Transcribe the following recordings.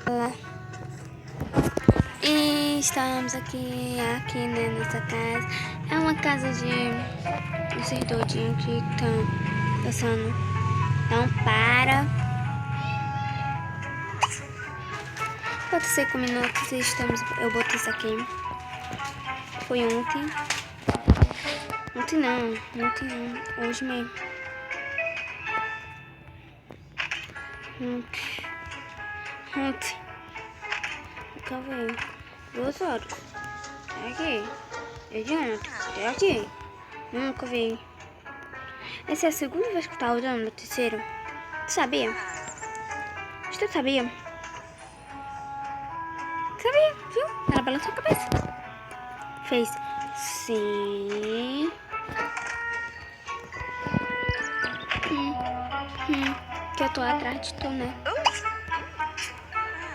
Olá. E estamos aqui, né, nessa casa. É uma casa de esses doidinhos que estão passando. Não para. Falta 5 minutos e estamos. Eu botei isso aqui. Foi ontem. Ontem não. Hoje mesmo. Ontem. Nunca veio. 2 horas. É aqui. É de ontem. É aqui. Nunca veio. Essa é a segunda vez que eu tava usando no terceiro. Tu sabia? Tu sabia? Sabia, viu? Ela balançou a cabeça. Fez sim. Que eu tô atrás de tu, né?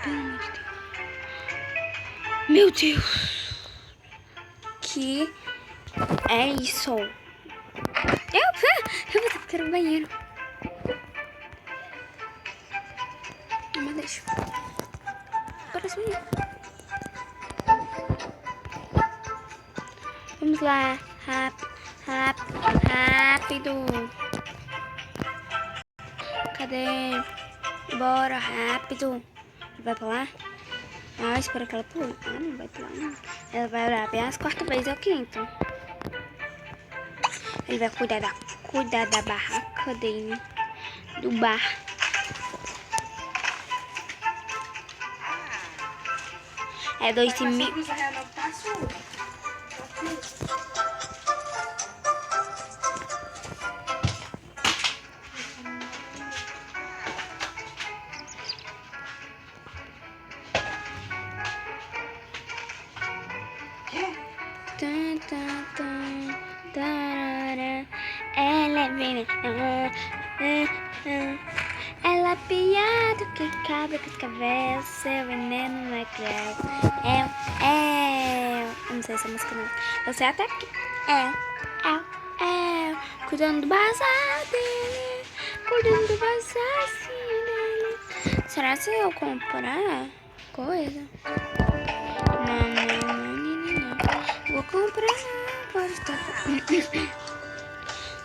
Pelo amor de Deus. Meu Deus. Que é isso? Eu vou ter que ir no banheiro. Mas deixa. Parece banheiro. Vamos lá. Rápido. Cadê? Bora, rápido. Vai pra lá? Ah, espera que ela pule. Ah, não vai pular, não. Ela vai olhar bem as 4 vezes ao 5º. Ele vai cuidar da barraca dele. Do bar. É 2.000. Ela é venenosa. Ela é pior do que cabra que escavela. Seu veneno não é grave. Eu não sei essa música não. Eu sei até que cuidando do bazar dele. Cuidando do bazar dele. Será que eu comprar coisa? Não. Vou comprar. Pode estar.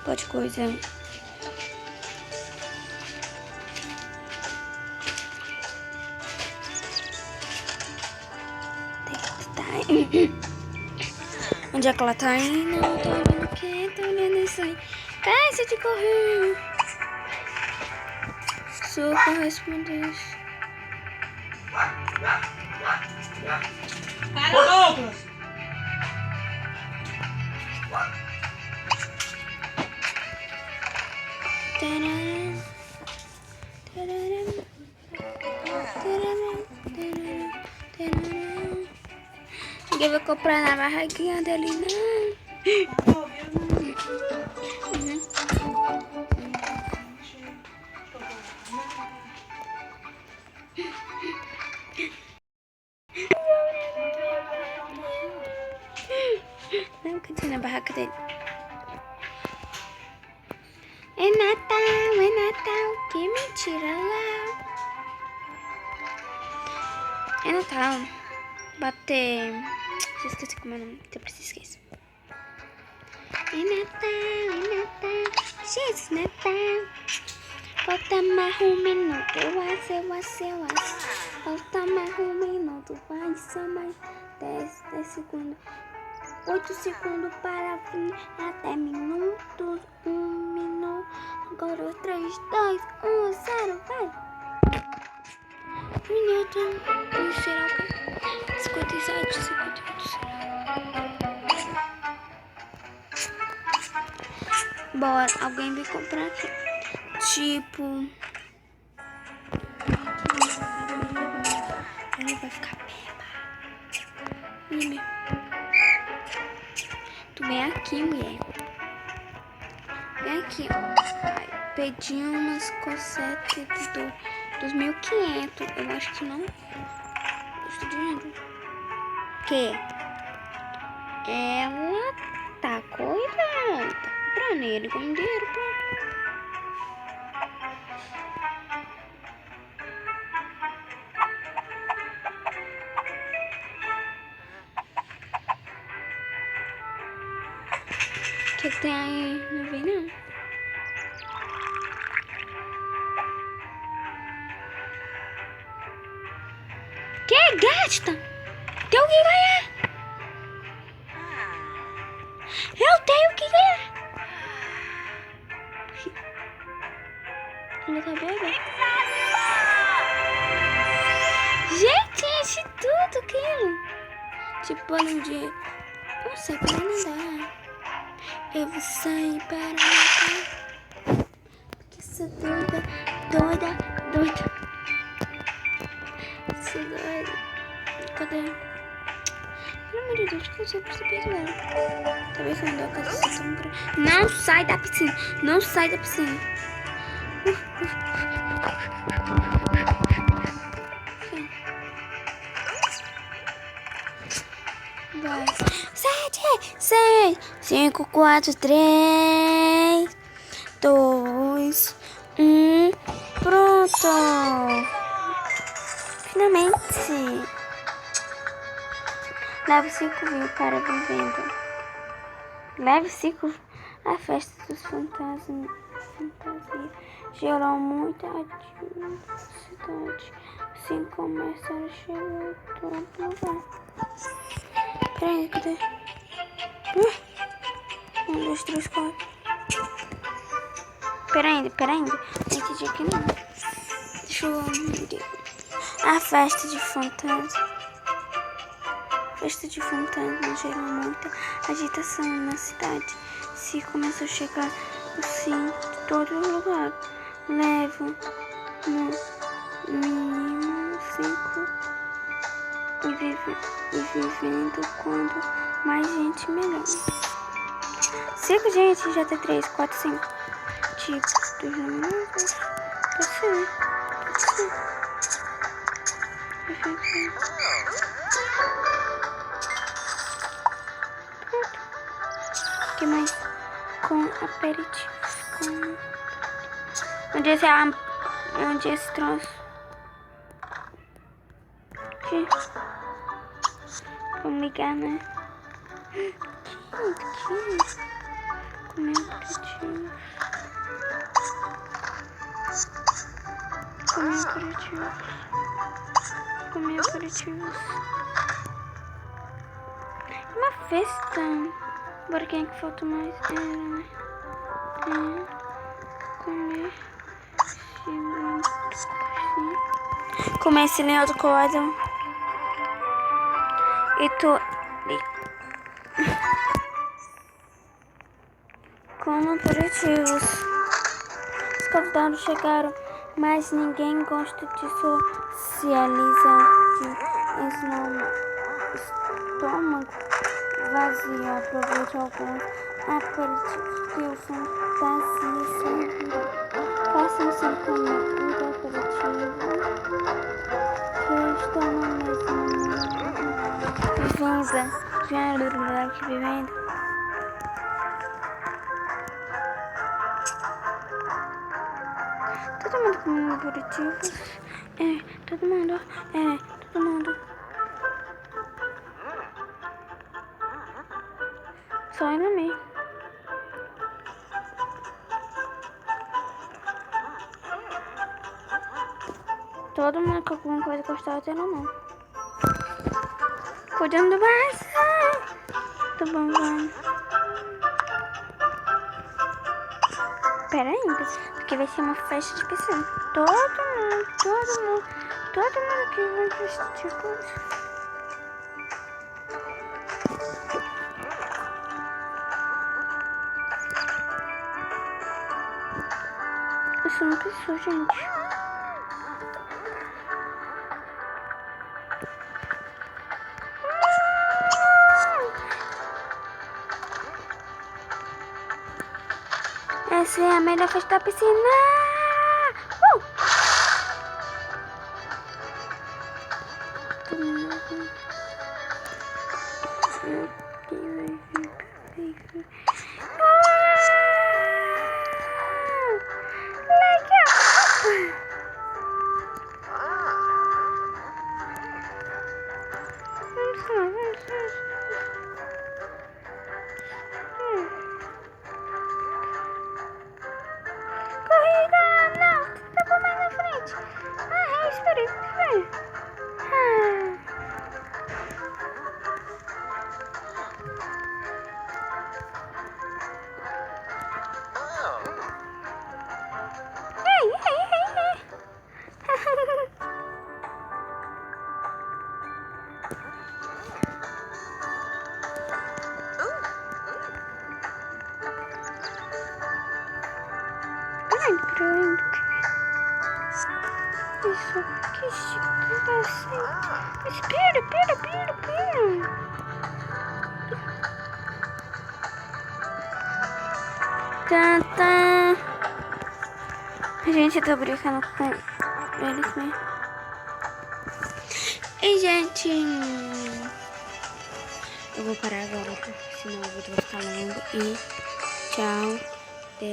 Pode coisa. Onde é que ela tá indo? Não tô vendo o que? Tô olhando isso aí. Caixa de correr. Super responder. Para, Douglas! Ninguém vai comprar na barraquinha dele, não. Não, cadê na barraca dele? É Natal, que mentira lá. É Natal. Bater. Esqueci como é o nome, eu preciso esquecer. É Natal, Jesus Natal. Falta mais 1 minuto, Falta mais 1 minuto, vai ser mais 10 segundos. 8 segundos para fim, até minutos, 1 minuto. Agora 3, 2, 1, 0, vai. Minuto, será o quê? 57, 58. Bora, alguém vai comprar aqui. Tipo... Ele vai ficar bêbado. Tu vem aqui, mulher. Vem aqui, ó. Pedi umas cosetas dos 1.500. Eu acho que não. Custa dinheiro. Que? Ela tá cuidando. Tá comprando ele com dinheiro, pô. que tem aí? Não vi não. Que gasta? Tem o que ganhar? Eu tenho que ganhar. Ele tá bebendo. Gente, enche tudo aquilo. Tipo bolinho de... Não sei, para nadar. Eu vou sair para nadar. Porque sou doida. Sou doida. Cadê? Pelo amor de Deus, que eu sou perceber dela. Talvez não dê a casa se tão grande. Não sai da piscina. Não sai da piscina. Vai. 7, 6, 5, 4, 3, 2, 1. Pronto. Finalmente. Leve 5 mil para vivendo. Leve 5. A festa dos fantasmas. Fantasia gerou muita cidade. Assim começa a chegar a todo lugar. Peraí, cadê? 1, 2, 3, 4. Peraí. Não entendi aqui não. Deixa eu ver. A festa de fantasma. Festa de fantasma gerou muita agitação na cidade. Se começou a chegar assim de todo lugar. Leva no mínimo 5 e vivendo quando mais gente melhor. 5 gente, já tem 3, 4, 5. Tipo, 2 minutos. Pode ser. O que mais? Com aperitivos. Onde é esse troço? Aqui. Vamos ligar, né? Aqui. Comer aperitivos. Comer aperitivos. Uma festa. Bora, quem é que falta mais? Né? Comer esse outro coisa. E tô... Com aperitivos. Os convidados chegaram, mas ninguém gosta de socializar de estômago vazio. Aproveite alguns aperitivos que o fantasia sempre. Façam 5 minutos aperitivo que estão na mesma. Vamos lá. Já aqui vivendo. Todo mundo comendo aperitivos. Todo mundo. Só ainda meio. Todo mundo com alguma coisa gostosa tem na mão. Cuidando do vaso. Tá bom, vamos. Pera aí, porque vai ser uma festa de piscina. Todo mundo que vai vestir coisa. Eu sou uma pessoa, gente. Essa é a melhor festa da piscina. Isso, que assim. Espera. Tá. Gente, eu tô brincando com eles mesmo. E, gente, eu vou parar agora, porque senão o vídeo vai ficar longo. E tchau.